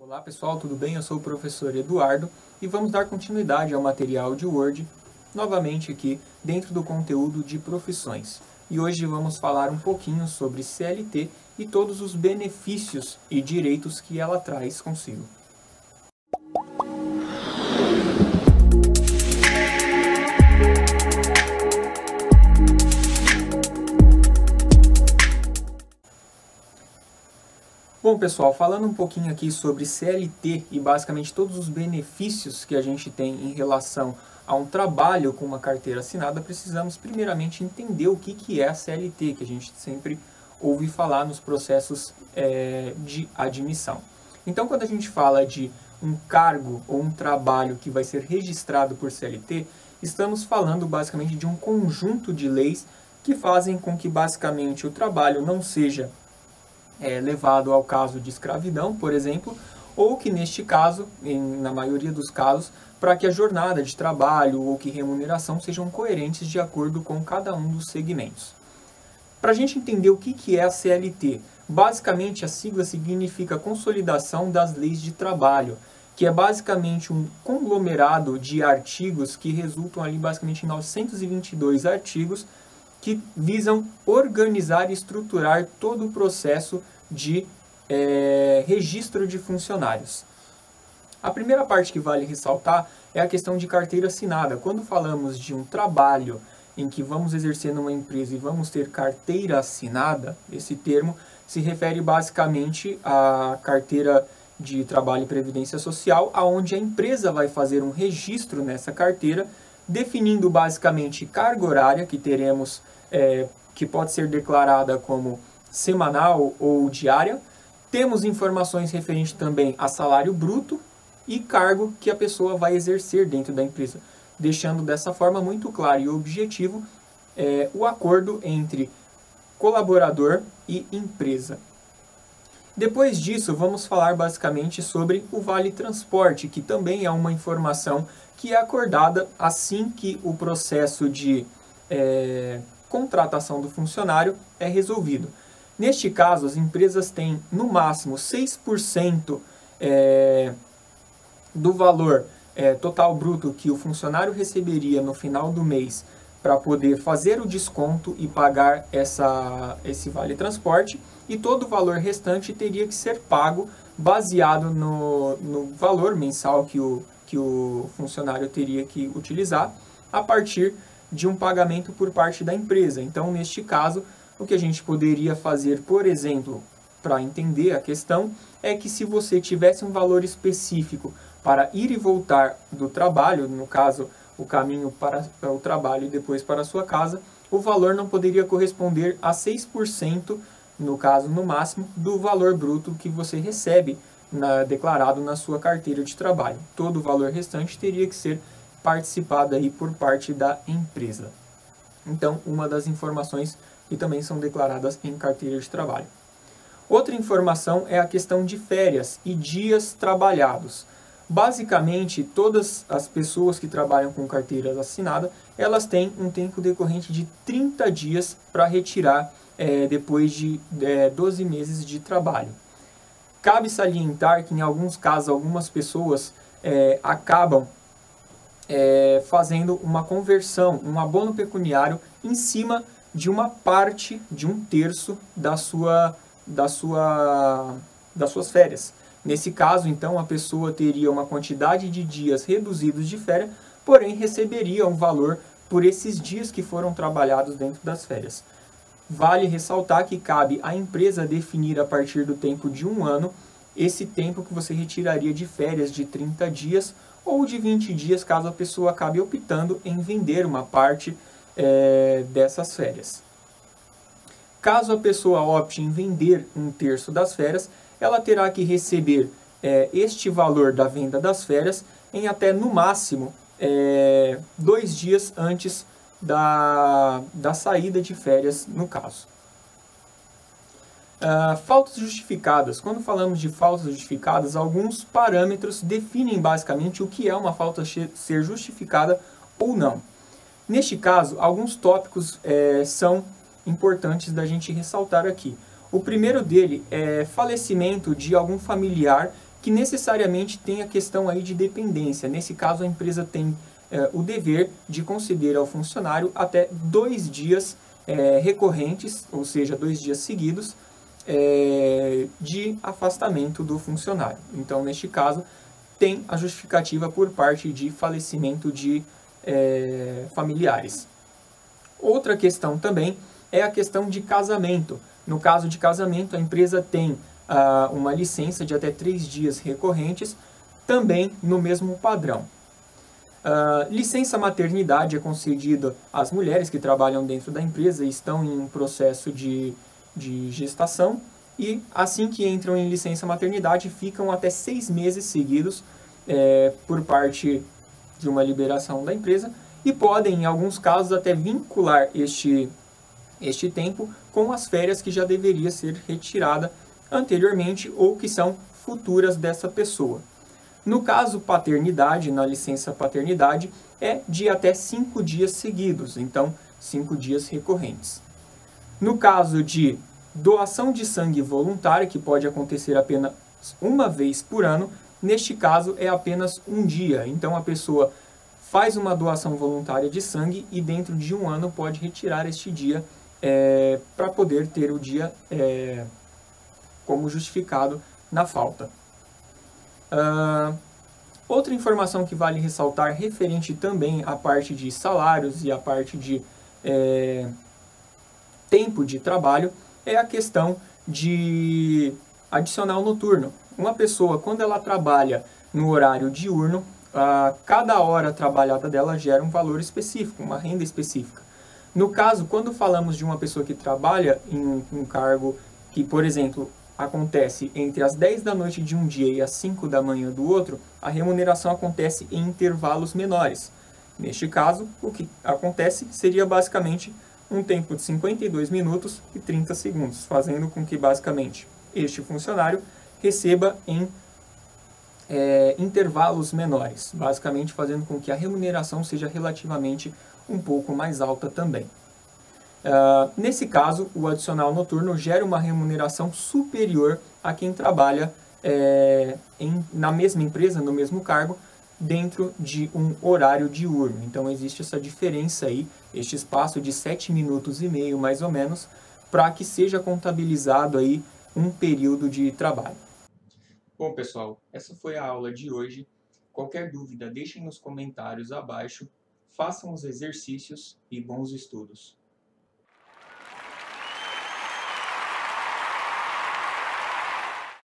Olá pessoal, tudo bem? Eu sou o professor Eduardo e vamos dar continuidade ao material de Word, novamente aqui dentro do conteúdo de profissões. E hoje vamos falar um pouquinho sobre CLT e todos os benefícios e direitos que ela traz consigo. Bom pessoal, falando um pouquinho aqui sobre CLT e basicamente todos os benefícios que a gente tem em relação a um trabalho com uma carteira assinada, precisamos primeiramente entender o que é a CLT, que a gente sempre ouve falar nos processos de admissão. Então, quando a gente fala de um cargo ou um trabalho que vai ser registrado por CLT, estamos falando basicamente de um conjunto de leis que fazem com que basicamente o trabalho não seja levado ao caso de escravidão, por exemplo, ou que neste caso, na maioria dos casos, para que a jornada de trabalho ou que remuneração sejam coerentes de acordo com cada um dos segmentos. Para a gente entender o que é a CLT, basicamente a sigla significa Consolidação das Leis de Trabalho, que é basicamente um conglomerado de artigos que resultam ali basicamente em 922 artigos que visam organizar e estruturar todo o processo de registro de funcionários. A primeira parte que vale ressaltar é a questão de carteira assinada. Quando falamos de um trabalho em que vamos exercer numa empresa e vamos ter carteira assinada, esse termo se refere basicamente à carteira de trabalho e previdência social, aonde a empresa vai fazer um registro nessa carteira, definindo basicamente carga horária que teremos, que pode ser declarada como semanal ou diária. Temos informações referentes também a salário bruto e cargo que a pessoa vai exercer dentro da empresa, deixando dessa forma muito claro e objetivo o acordo entre colaborador e empresa. Depois disso, vamos falar basicamente sobre o Vale Transporte, que também é uma informação que é acordada assim que o processo de contratação do funcionário é resolvido. Neste caso, as empresas têm no máximo 6% do valor total bruto que o funcionário receberia no final do mês para poder fazer o desconto e pagar esse Vale Transporte, e todo o valor restante teria que ser pago baseado no valor mensal que o funcionário teria que utilizar a partir de um pagamento por parte da empresa. Então, neste caso, o que a gente poderia fazer, por exemplo, para entender a questão, é que se você tivesse um valor específico para ir e voltar do trabalho, no caso, o caminho para o trabalho e depois para a sua casa, o valor não poderia corresponder a 6%, no caso, no máximo, do valor bruto que você recebe declarado na sua carteira de trabalho. Todo o valor restante teria que ser participado aí por parte da empresa. Então, uma das informações que também são declaradas em carteira de trabalho. Outra informação é a questão de férias e dias trabalhados. Basicamente, todas as pessoas que trabalham com carteiras assinadas, elas têm um tempo decorrente de 30 dias para retirar depois de 12 meses de trabalho. Cabe salientar que, em alguns casos, algumas pessoas acabam fazendo uma conversão, um abono pecuniário em cima de uma parte, de um terço das suas férias. Nesse caso, então, a pessoa teria uma quantidade de dias reduzidos de férias, porém receberia um valor por esses dias que foram trabalhados dentro das férias. Vale ressaltar que cabe à empresa definir a partir do tempo de 1 ano esse tempo que você retiraria de férias de 30 dias ou de 20 dias, caso a pessoa acabe optando em vender uma parte dessas férias. Caso a pessoa opte em vender um terço das férias, ela terá que receber este valor da venda das férias em até, no máximo, 2 dias antes da saída de férias, no caso. Faltas justificadas. Quando falamos de faltas justificadas, alguns parâmetros definem basicamente o que é uma falta ser justificada ou não. Neste caso, alguns tópicos são importantes da gente ressaltar aqui. O primeiro dele é falecimento de algum familiar que necessariamente tem a questão aí de dependência. Nesse caso, a empresa tem o dever de conceder ao funcionário até 2 dias recorrentes, ou seja, 2 dias seguidos, de afastamento do funcionário. Então, neste caso, tem a justificativa por parte de falecimento de familiares. Outra questão também é a questão de casamento. No caso de casamento, a empresa tem uma licença de até 3 dias recorrentes, também no mesmo padrão. Licença maternidade é concedida às mulheres que trabalham dentro da empresa e estão em um processo de gestação, e assim que entram em licença maternidade ficam até 6 meses seguidos por parte de uma liberação da empresa, e podem, em alguns casos, até vincular este tempo com as férias que já deveria ser retirada anteriormente ou que são futuras dessa pessoa. No caso paternidade, na licença paternidade, é de até 5 dias seguidos, então 5 dias recorrentes. No caso de doação de sangue voluntária, que pode acontecer apenas uma vez por ano, neste caso é apenas um dia, então a pessoa faz uma doação voluntária de sangue e dentro de um ano pode retirar este dia para poder ter o dia como justificado na falta. Outra informação que vale ressaltar, referente também à parte de salários e à parte de tempo de trabalho, é a questão de adicional noturno. Uma pessoa, quando ela trabalha no horário diurno, cada hora trabalhada dela gera um valor específico, uma renda específica. No caso, quando falamos de uma pessoa que trabalha em um cargo que, por exemplo, acontece entre as 10 da noite de um dia e as 5 da manhã do outro, a remuneração acontece em intervalos menores. Neste caso, o que acontece seria basicamente um tempo de 52 minutos e 30 segundos, fazendo com que basicamente este funcionário receba em intervalos menores, basicamente fazendo com que a remuneração seja relativamente um pouco mais alta também. Nesse caso, o adicional noturno gera uma remuneração superior a quem trabalha na mesma empresa, no mesmo cargo, dentro de um horário diurno. Então existe essa diferença aí, este espaço de 7 minutos e meio mais ou menos, para que seja contabilizado aí um período de trabalho. Bom, pessoal, essa foi a aula de hoje. Qualquer dúvida, deixem nos comentários abaixo, façam os exercícios e bons estudos.